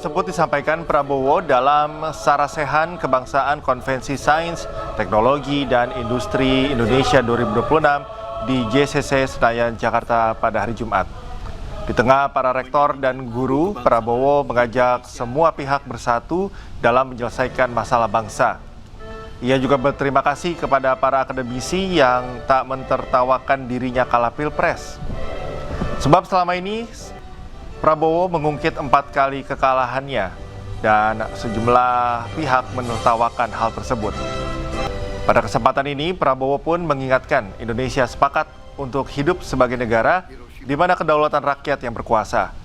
tersebut disampaikan Prabowo dalam Sarasehan Kebangsaan Konvensi Sains, Teknologi, dan Industri Indonesia 2026 di JCC Senayan, Jakarta pada hari Jumat. Di tengah para rektor dan guru, Prabowo mengajak semua pihak bersatu dalam menyelesaikan masalah bangsa. Ia juga berterima kasih kepada para akademisi yang tak mentertawakan dirinya kalah Pilpres. Sebab selama ini Prabowo mengungkit 4 kali kekalahannya dan sejumlah pihak menertawakan hal tersebut. Pada kesempatan ini, Prabowo pun mengingatkan Indonesia sepakat untuk hidup sebagai negara di mana kedaulatan rakyat yang berkuasa.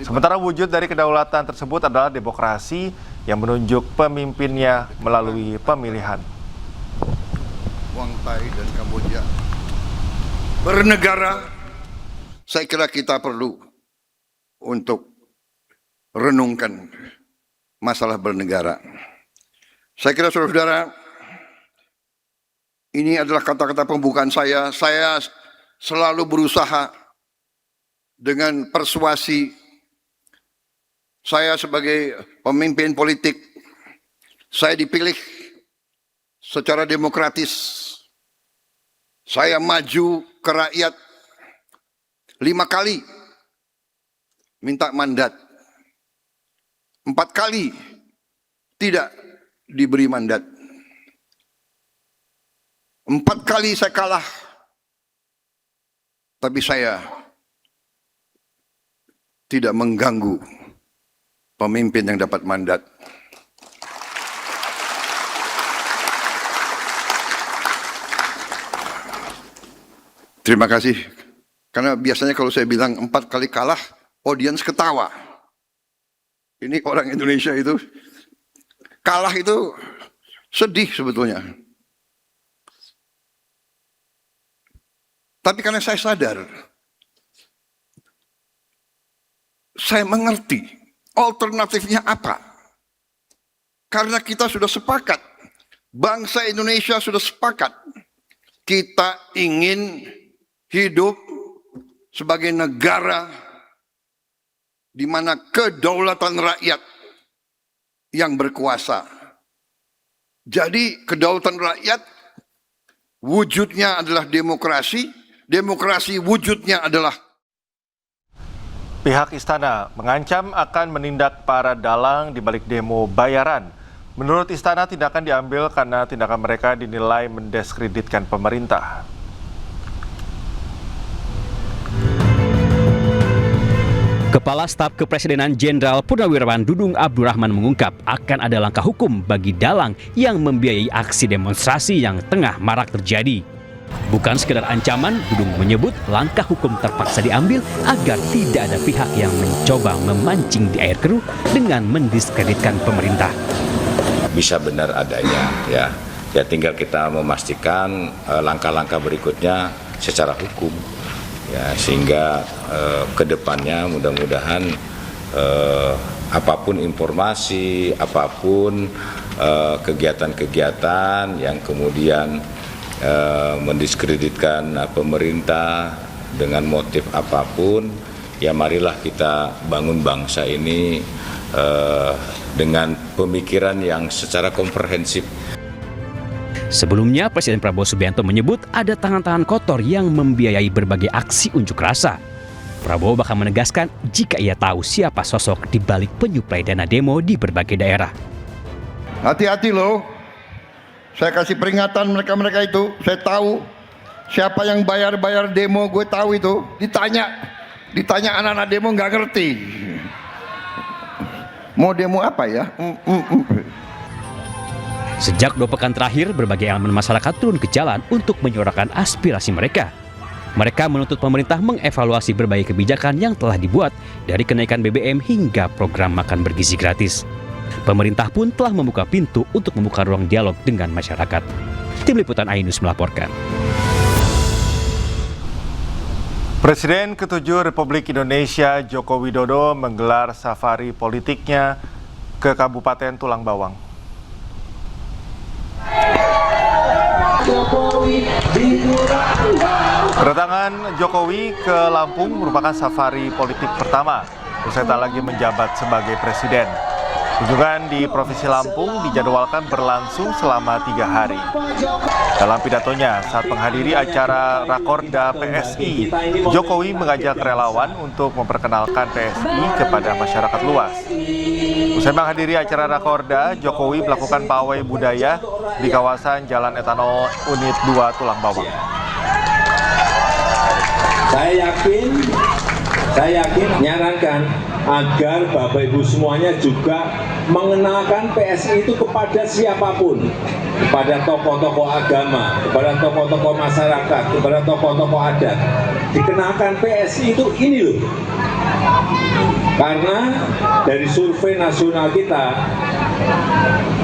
Sementara wujud dari kedaulatan tersebut adalah demokrasi yang menunjuk pemimpinnya melalui pemilihan. Wang Thai dan Kamboja. Bernegara, saya kira kita perlu untuk renungkan masalah bernegara. Saya kira saudara-saudara, ini adalah kata-kata pembukaan saya. Saya selalu berusaha dengan persuasi. Saya sebagai pemimpin politik, saya dipilih secara demokratis. Saya maju ke rakyat 5 kali minta mandat. 4 kali tidak diberi mandat. 4 kali saya kalah. Tapi saya tidak mengganggu pemimpin yang dapat mandat. Terima kasih. Karena biasanya kalau saya bilang 4 kali kalah, audiens ketawa. Ini orang Indonesia itu kalah itu sedih sebetulnya. Tapi karena saya sadar, saya mengerti alternatifnya apa. Karena kita sudah sepakat, bangsa Indonesia sudah sepakat, kita ingin hidup sebagai negara di mana kedaulatan rakyat yang berkuasa. Jadi kedaulatan rakyat wujudnya adalah demokrasi, demokrasi wujudnya adalah. Pihak istana mengancam akan menindak para dalang di balik demo bayaran. Menurut istana, tindakan diambil karena tindakan mereka dinilai mendiskreditkan pemerintah. Kepala Staf Kepresidenan Jenderal Purnawirawan Dudung Abdurrahman mengungkap akan ada langkah hukum bagi dalang yang membiayai aksi demonstrasi yang tengah marak terjadi. Bukan sekedar ancaman, Dudung menyebut langkah hukum terpaksa diambil agar tidak ada pihak yang mencoba memancing di air keruh dengan mendiskreditkan pemerintah. Bisa benar adanya, ya tinggal kita memastikan langkah-langkah berikutnya secara hukum. Ya, sehingga ke depannya mudah-mudahan apapun informasi, apapun kegiatan-kegiatan yang kemudian mendiskreditkan pemerintah dengan motif apapun, ya marilah kita bangun bangsa ini dengan pemikiran yang secara komprehensif. Sebelumnya, Presiden Prabowo Subianto menyebut ada tangan-tangan kotor yang membiayai berbagai aksi unjuk rasa. Prabowo bahkan menegaskan jika ia tahu siapa sosok di balik penyuplai dana demo di berbagai daerah. Hati-hati loh, saya kasih peringatan mereka-mereka itu, saya tahu siapa yang bayar-bayar demo, gue tahu itu. Ditanya anak-anak demo nggak ngerti. Mau demo apa ya? Sejak 2 pekan terakhir, berbagai elemen masyarakat turun ke jalan untuk menyuarakan aspirasi mereka. Mereka menuntut pemerintah mengevaluasi berbagai kebijakan yang telah dibuat, dari kenaikan BBM hingga program makan bergizi gratis. Pemerintah pun telah membuka pintu untuk membuka ruang dialog dengan masyarakat. Tim Liputan iNews melaporkan. Presiden ke-7 Republik Indonesia Joko Widodo menggelar safari politiknya ke Kabupaten Tulang Bawang. Kedatangan Jokowi ke Lampung merupakan safari politik pertama usai tak lagi menjabat sebagai presiden. Kunjungan di Provinsi Lampung dijadwalkan berlangsung selama 3 hari. Dalam pidatonya saat menghadiri acara Rakorda PSI, Jokowi mengajak relawan untuk memperkenalkan PSI kepada masyarakat luas. Usai menghadiri acara Rakorda, Jokowi melakukan pawai budaya di kawasan Jalan Etanol Unit 2 Tulang Bawang. Saya yakin menyarankan agar Bapak Ibu semuanya juga mengenalkan PSI itu kepada siapapun, kepada tokoh-tokoh agama, kepada tokoh-tokoh masyarakat, kepada tokoh-tokoh adat. Dikenalkan PSI itu ini loh. Karena dari survei nasional kita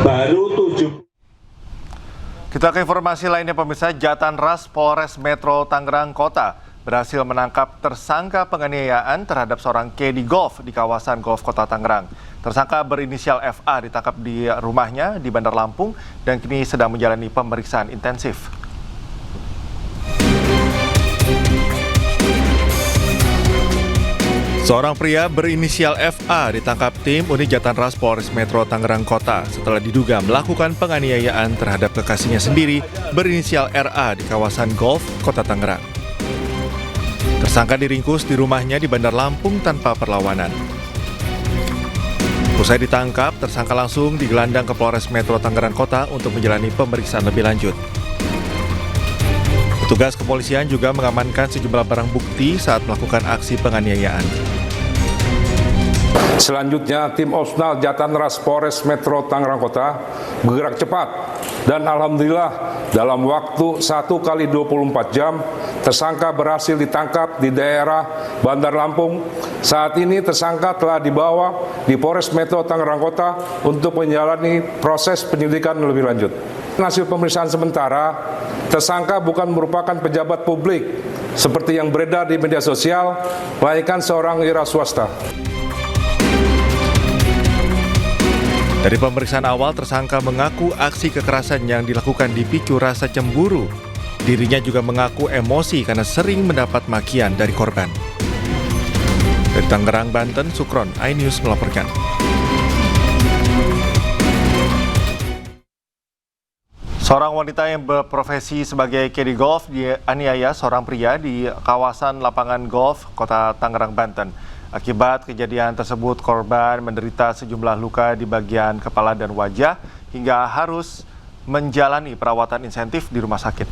baru 7. Kita ke informasi lainnya pemirsa, Jatanras Polres Metro Tangerang Kota berhasil menangkap tersangka penganiayaan terhadap seorang caddy golf di kawasan golf Kota Tangerang. Tersangka berinisial FA ditangkap di rumahnya di Bandar Lampung dan kini sedang menjalani pemeriksaan intensif. Seorang pria berinisial FA ditangkap tim unit Jatanras Polres Metro Tangerang Kota setelah diduga melakukan penganiayaan terhadap kekasihnya sendiri berinisial RA di kawasan golf Kota Tangerang. Tersangka diringkus di rumahnya di Bandar Lampung tanpa perlawanan. Usai ditangkap, tersangka langsung digelandang ke Polres Metro Tangerang Kota untuk menjalani pemeriksaan lebih lanjut. Petugas kepolisian juga mengamankan sejumlah barang bukti saat melakukan aksi penganiayaan. Selanjutnya, tim Opsnal Jatanras Polres Metro Tangerang Kota bergerak cepat dan alhamdulillah dalam waktu 1x24 jam tersangka berhasil ditangkap di daerah Bandar Lampung. Saat ini tersangka telah dibawa di Polres Metro Tangerang Kota untuk menjalani proses penyelidikan lebih lanjut. Hasil pemeriksaan sementara, tersangka bukan merupakan pejabat publik seperti yang beredar di media sosial, melainkan seorang wira swasta. Dari pemeriksaan awal, tersangka mengaku aksi kekerasan yang dilakukan dipicu rasa cemburu. Dirinya juga mengaku emosi karena sering mendapat makian dari korban. Dari Tangerang, Banten, Sukron, iNews melaporkan. Seorang wanita yang berprofesi sebagai caddy golf dianiaya seorang pria di kawasan lapangan golf Kota Tangerang, Banten. Akibat kejadian tersebut, korban menderita sejumlah luka di bagian kepala dan wajah hingga harus menjalani perawatan intensif di rumah sakit.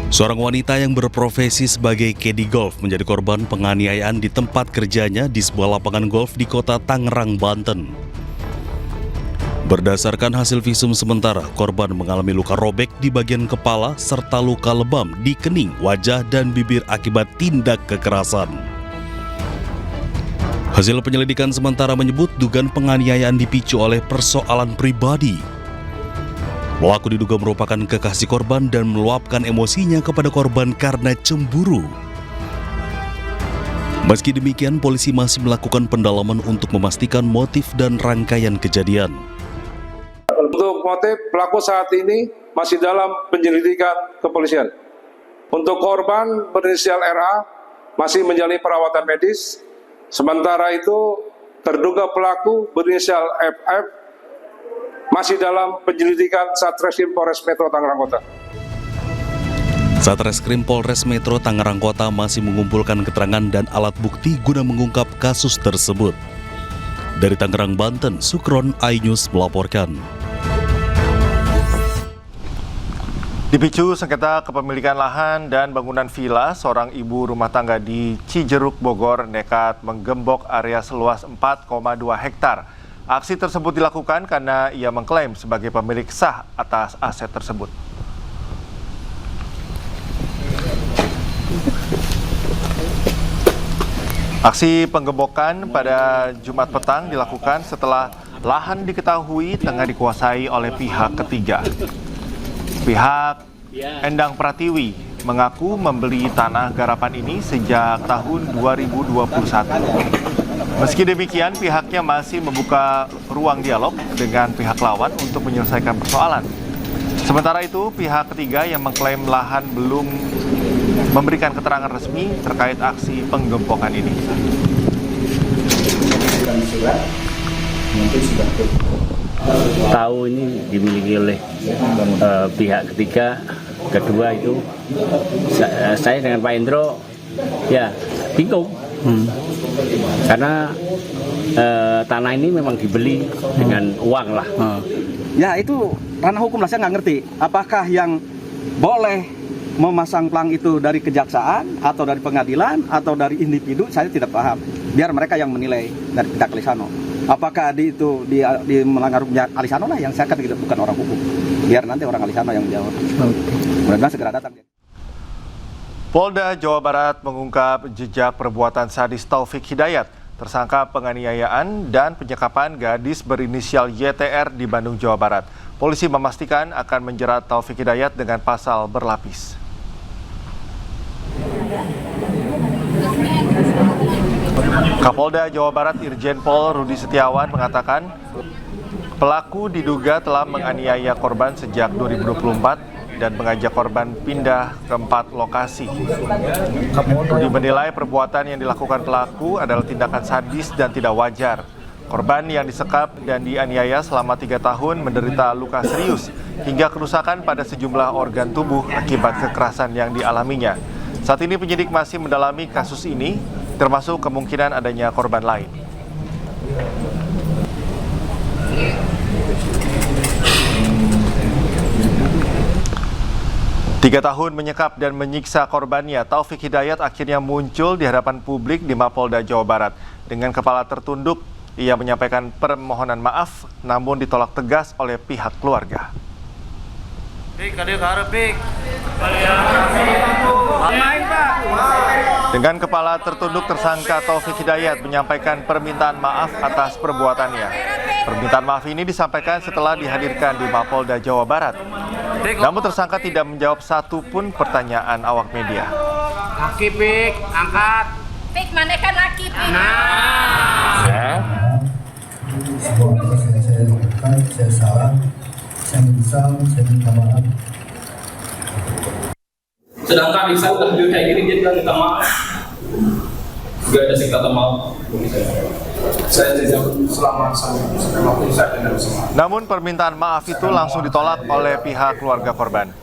Seorang wanita yang berprofesi sebagai caddy golf menjadi korban penganiayaan di tempat kerjanya di sebuah lapangan golf di Kota Tangerang, Banten. Berdasarkan hasil visum sementara, korban mengalami luka robek di bagian kepala serta luka lebam di kening, wajah, dan bibir akibat tindak kekerasan. Hasil penyelidikan sementara menyebut dugaan penganiayaan dipicu oleh persoalan pribadi. Pelaku diduga merupakan kekasih korban dan meluapkan emosinya kepada korban karena cemburu. Meski demikian, polisi masih melakukan pendalaman untuk memastikan motif dan rangkaian kejadian. Untuk motif, pelaku saat ini masih dalam penyelidikan kepolisian. Untuk korban berinisial RA masih menjalani perawatan medis. Sementara itu, terduga pelaku berinisial FF masih dalam penyelidikan Satreskrim Polres Metro Tangerang Kota. Satreskrim Polres Metro Tangerang Kota masih mengumpulkan keterangan dan alat bukti guna mengungkap kasus tersebut. Dari Tangerang, Banten, Sukron, iNews melaporkan. Dipicu sengketa kepemilikan lahan dan bangunan villa, seorang ibu rumah tangga di Cijeruk, Bogor nekat menggembok area seluas 4,2 hektar. Aksi tersebut dilakukan karena ia mengklaim sebagai pemilik sah atas aset tersebut. Aksi penggembokan pada Jumat petang dilakukan setelah lahan diketahui tengah dikuasai oleh pihak ketiga. Pihak Endang Pratiwi mengaku membeli tanah garapan ini sejak tahun 2021. Meski demikian, pihaknya masih membuka ruang dialog dengan pihak lawan untuk menyelesaikan persoalan. Sementara itu, pihak ketiga yang mengklaim lahan belum memberikan keterangan resmi terkait aksi penggempokan ini. Tahu ini dimiliki oleh pihak ketiga, kedua itu saya dengan Pak Indro ya bingung karena tanah ini memang dibeli dengan uang lah. Ya itu ranah hukum lah, saya nggak ngerti apakah yang boleh memasang plang itu dari kejaksaan atau dari pengadilan atau dari individu, saya tidak paham. Biar mereka yang menilai dari pihak Alisano. Apakah di melanggar hukumnya Alisano lah, yang saya kan bukan orang hukum. Biar nanti orang Alisano yang menjawab. Mudah-mudahan segera datang. Polda Jawa Barat mengungkap jejak perbuatan sadis Taufik Hidayat, tersangka penganiayaan dan penyekapan gadis berinisial YTR di Bandung, Jawa Barat. Polisi memastikan akan menjerat Taufik Hidayat dengan pasal berlapis. Kapolda Jawa Barat Irjen Pol Rudi Setiawan mengatakan pelaku diduga telah menganiaya korban sejak 2024 dan mengajak korban pindah ke 4 lokasi. Rudi menilai perbuatan yang dilakukan pelaku adalah tindakan sadis dan tidak wajar. Korban yang disekap dan dianiaya selama 3 tahun menderita luka serius hingga kerusakan pada sejumlah organ tubuh akibat kekerasan yang dialaminya. Saat ini penyidik masih mendalami kasus ini, termasuk kemungkinan adanya korban lain. Tiga tahun menyekap dan menyiksa korbannya, Taufik Hidayat akhirnya muncul di hadapan publik di Mapolda Jawa Barat. Dengan kepala tertunduk, ia menyampaikan permohonan maaf, namun ditolak tegas oleh pihak keluarga. Dengan kepala tertunduk, tersangka Taufik Hidayat menyampaikan permintaan maaf atas perbuatannya. Permintaan maaf ini disampaikan setelah dihadirkan di Mapolda Jawa Barat. Namun tersangka tidak menjawab satu pun pertanyaan awak media. Aki, Pik, angkat. Pik, mana kan Aki, Pik? Semua saya lakukan, saya salah, saya menyesal, saya minta maaf. Sedangkan Isa udah video kayak gini, dia bilang minta maaf. Gak ada sih kata maaf. Saya tidak selama waktu saya tidak bisa maaf. Namun permintaan maaf itu langsung ditolak oleh pihak keluarga korban.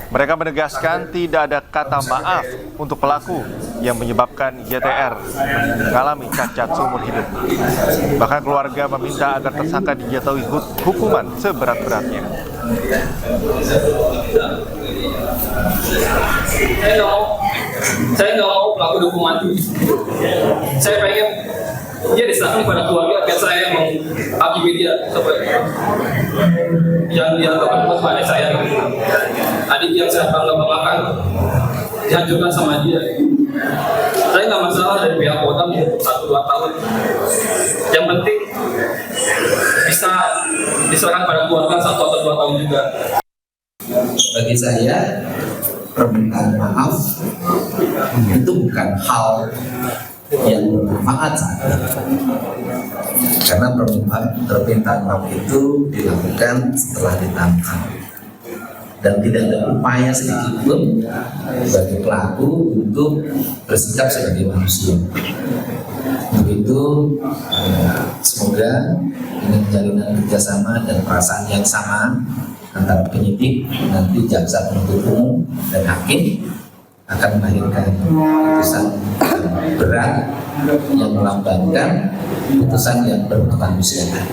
Mereka menegaskan tidak ada kata maaf untuk pelaku yang menyebabkan YTR mengalami cacat seumur hidup. Bahkan keluarga meminta agar tersangka dijatuhi hukuman seberat-beratnya. Saya nggak mau pelaku dihukum mati. Saya pengen dia diserahkan pada keluarga biar saya menghakimi dia supaya yang dia lakukan kepada saya. Adik yang saya bangga-banggakan dihancurkan sama dia. Saya nggak masalah dari pihak kota 1-2 tahun. Yang penting bisa diserahkan pada keluarga 1 atau 2 tahun juga. Bagi saya, permintaan maaf itu bukan hal yang bermanfaat saja. Karena permintaan maaf itu dilakukan setelah ditangkap. Dan tidak ada upaya sedikit pun bagi pelaku untuk bersikap sebagai manusia. Begitu, semoga dengan jalinan kerjasama dan perasaan yang sama antara penyidik, nanti jaksa penuntut umum dan hakim akan melahirkan putusan berat yang melambangkan putusan yang berkemanusiaan.